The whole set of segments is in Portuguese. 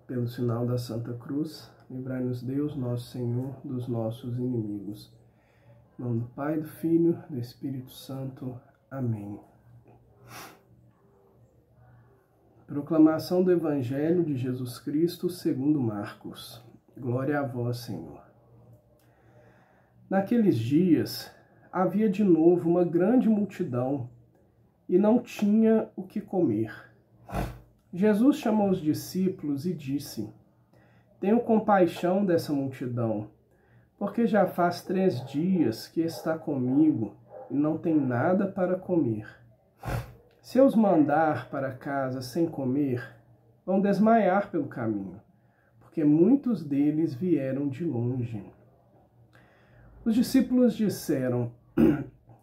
Pelo sinal da Santa Cruz, livrai-nos Deus, nosso Senhor, dos nossos inimigos. Em nome do Pai, do Filho, do Espírito Santo. Amém. Proclamação do Evangelho de Jesus Cristo segundo Marcos. Glória a vós, Senhor. Naqueles dias, havia de novo uma grande multidão e não tinha o que comer. Jesus chamou os discípulos e disse: Tenho compaixão dessa multidão, porque já faz 3 dias que está comigo e não tem nada para comer. Se eu os mandar para casa sem comer, vão desmaiar pelo caminho, porque muitos deles vieram de longe. Os discípulos disseram: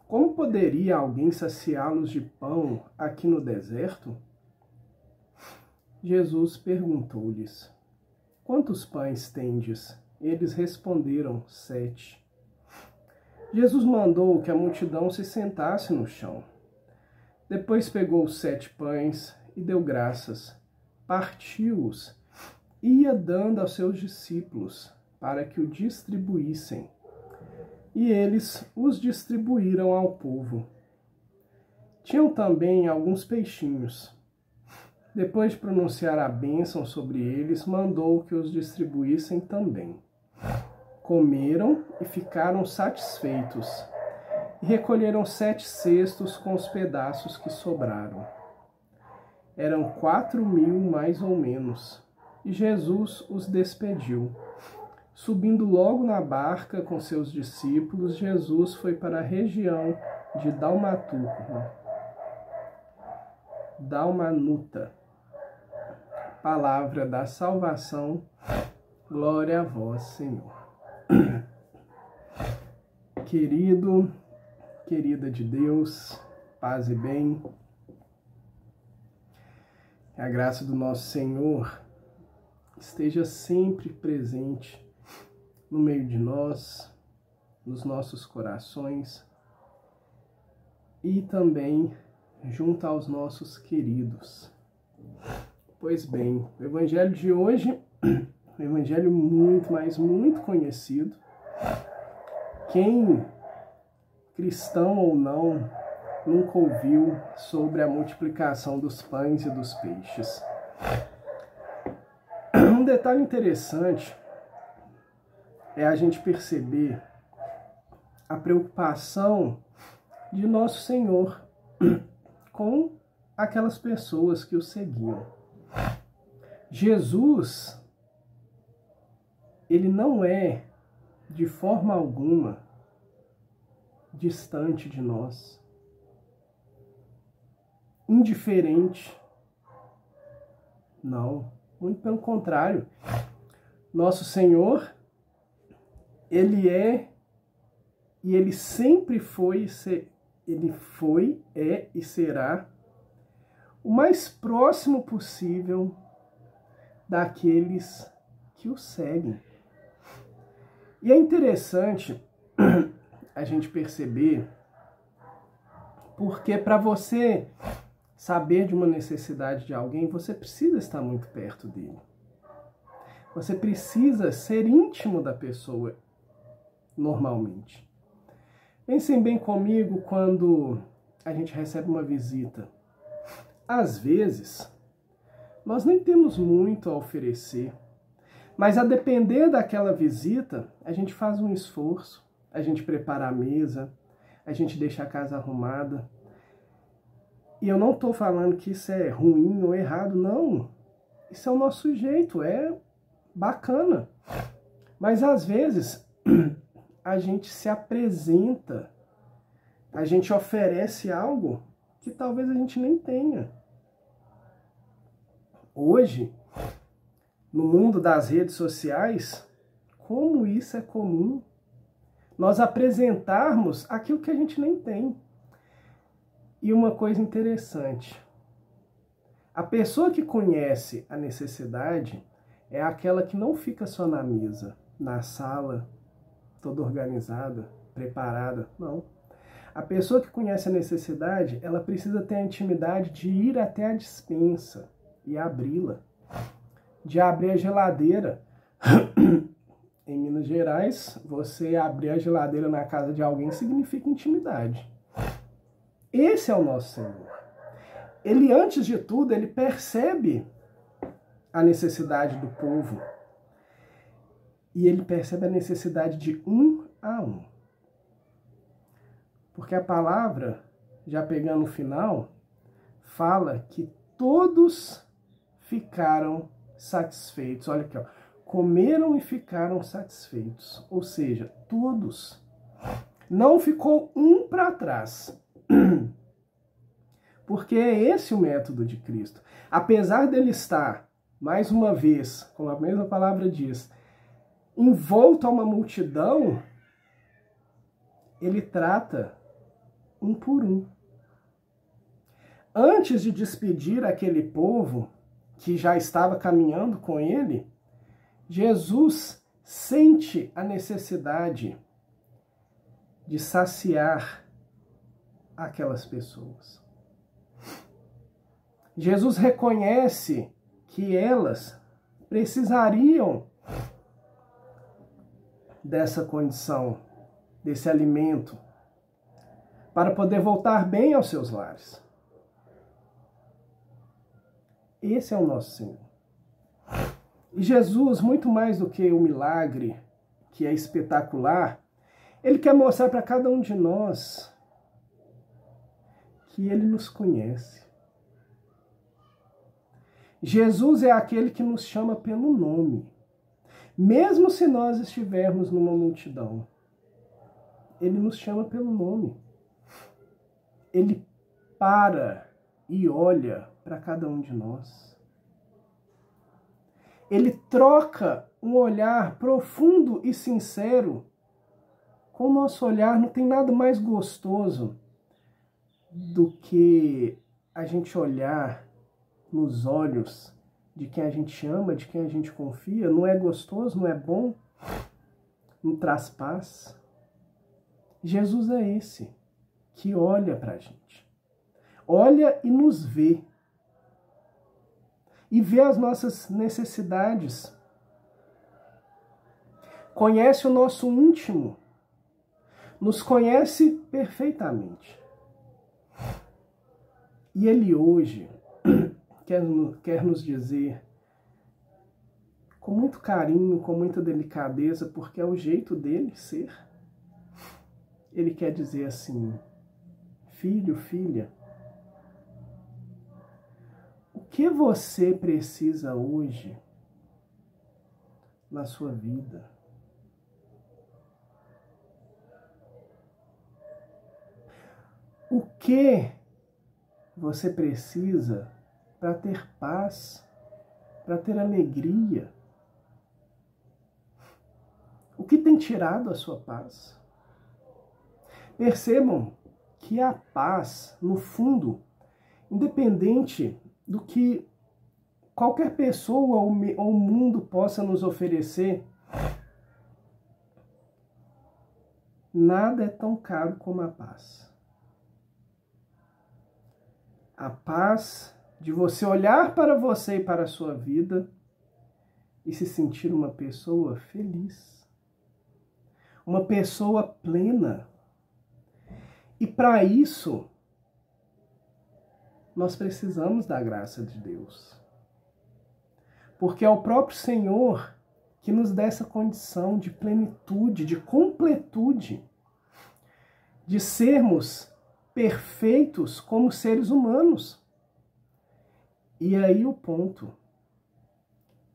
Como poderia alguém saciá-los de pão aqui no deserto? Jesus perguntou-lhes: Quantos pães tendes? Eles responderam: 7. Jesus mandou que a multidão se sentasse no chão. Depois pegou os 7 pães e deu graças, partiu-os e ia dando aos seus discípulos para que o distribuíssem. E eles os distribuíram ao povo. Tinham também alguns peixinhos. Depois de pronunciar a bênção sobre eles, mandou que os distribuíssem também. Comeram e ficaram satisfeitos, e recolheram 7 cestos com os pedaços que sobraram. Eram 4.000 mais ou menos, e Jesus os despediu. Subindo logo na barca com seus discípulos, Jesus foi para a região de Dalmanuta. Palavra da salvação, glória a vós, Senhor. Querido, querida de Deus, paz e bem, que a graça do nosso Senhor esteja sempre presente no meio de nós, nos nossos corações e também junto aos nossos queridos. Pois bem, o Evangelho de hoje é um Evangelho muito, mas muito conhecido. Quem, cristão ou não, nunca ouviu sobre a multiplicação dos pães e dos peixes. Um detalhe interessante é a gente perceber a preocupação de Nosso Senhor com aquelas pessoas que o seguiam. Jesus, ele não é de forma alguma distante de nós, indiferente. Não, muito pelo contrário. Nosso Senhor, ele é e ele sempre foi, é e será o mais próximo possível daqueles que o seguem. E é interessante a gente perceber, porque para você saber de uma necessidade de alguém, você precisa estar muito perto dele. Você precisa ser íntimo da pessoa, normalmente. Pensem bem comigo quando a gente recebe uma visita. Às vezes, nós nem temos muito a oferecer, mas a depender daquela visita, a gente faz um esforço, a gente prepara a mesa, a gente deixa a casa arrumada. E eu não estou falando que isso é ruim ou errado, não. Isso é o nosso jeito, é bacana. Mas às vezes, a gente se apresenta, a gente oferece algo que talvez a gente nem tenha. Hoje, no mundo das redes sociais, como isso é comum, nós apresentarmos aquilo que a gente nem tem. E uma coisa interessante, a pessoa que conhece a necessidade é aquela que não fica só na mesa, na sala, toda organizada, preparada, não. A pessoa que conhece a necessidade, ela precisa ter a intimidade de ir até a despensa e abri-la. de abrir a geladeira. Em Minas Gerais, você abrir a geladeira na casa de alguém significa intimidade. Esse é o nosso Senhor. Ele, antes de tudo, ele percebe a necessidade do povo. E ele percebe a necessidade de um a um. Porque a palavra, já pegando o final, fala que todos ficaram satisfeitos. Olha aqui, ó. Comeram e ficaram satisfeitos. Ou seja, todos. Não ficou um para trás. Porque é esse o método de Cristo. Apesar dele estar, mais uma vez, como a mesma palavra diz, envolto a uma multidão, ele trata um por um. Antes de despedir aquele povo que já estava caminhando com ele, Jesus sente a necessidade de saciar aquelas pessoas. Jesus reconhece que elas precisariam dessa condição, desse alimento, para poder voltar bem aos seus lares. Esse é o nosso Senhor. E Jesus, muito mais do que o milagre, que é espetacular, ele quer mostrar para cada um de nós que ele nos conhece. Jesus é aquele que nos chama pelo nome. Mesmo se nós estivermos numa multidão, ele nos chama pelo nome. Ele para e olha para cada um de nós. Ele troca um olhar profundo e sincero com o nosso olhar. Não tem nada mais gostoso do que a gente olhar nos olhos de quem a gente ama, de quem a gente confia. Não é gostoso, não é bom, não traz paz. Jesus é esse que olha para a gente. Olha e nos vê. E vê as nossas necessidades. Conhece o nosso íntimo. Nos conhece perfeitamente. E ele hoje quer nos dizer, com muito carinho, com muita delicadeza, porque é o jeito dele ser. Ele quer dizer assim: filho, filha, o que você precisa hoje na sua vida? O que você precisa para ter paz, para ter alegria? O que tem tirado a sua paz? Percebam que a paz, no fundo, independente do que qualquer pessoa ou o mundo possa nos oferecer, nada é tão caro como a paz. A paz de você olhar para você e para a sua vida e se sentir uma pessoa feliz, uma pessoa plena. E para isso, nós precisamos da graça de Deus. Porque é o próprio Senhor que nos dá essa condição de plenitude, de completude, de sermos perfeitos como seres humanos. E aí o ponto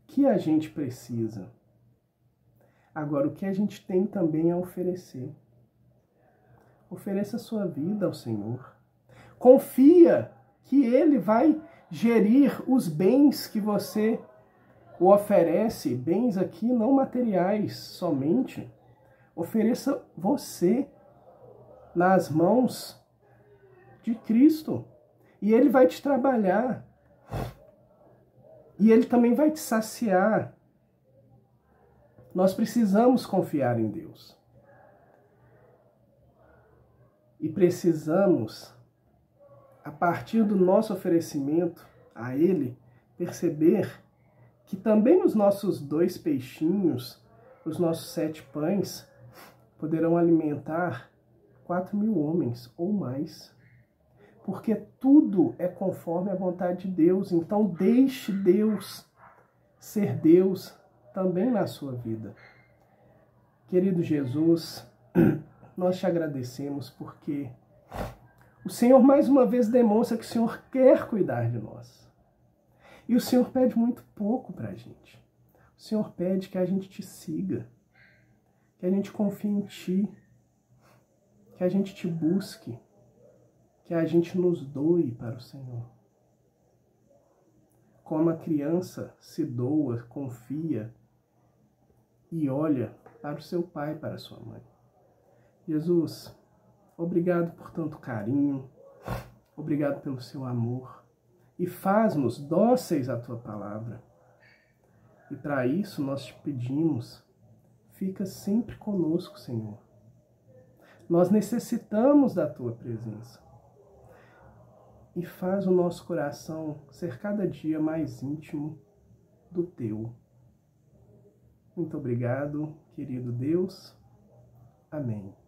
que a gente precisa. Agora, o que a gente tem também a oferecer. Ofereça a sua vida ao Senhor. Confia que Ele vai gerir os bens que você o oferece, bens aqui não materiais somente. Ofereça você nas mãos de Cristo. E Ele vai te trabalhar. E Ele também vai te saciar. Nós precisamos confiar em Deus. E precisamos, a partir do nosso oferecimento a Ele, perceber que também os nossos 2 peixinhos, os nossos 7 pães, poderão alimentar 4.000 homens ou mais. Porque tudo é conforme a vontade de Deus. Então deixe Deus ser Deus também na sua vida. Querido Jesus, nós te agradecemos porque o Senhor mais uma vez demonstra que o Senhor quer cuidar de nós. E o Senhor pede muito pouco para a gente. O Senhor pede que a gente te siga, que a gente confie em Ti, que a gente te busque, que a gente nos doe para o Senhor. Como a criança se doa, confia e olha para o seu pai, para a sua mãe. Jesus, obrigado por tanto carinho, obrigado pelo seu amor e faz-nos dóceis à tua palavra. E para isso nós te pedimos, fica sempre conosco, Senhor. Nós necessitamos da tua presença. E faz o nosso coração ser cada dia mais íntimo do teu. Muito obrigado, querido Deus. Amém.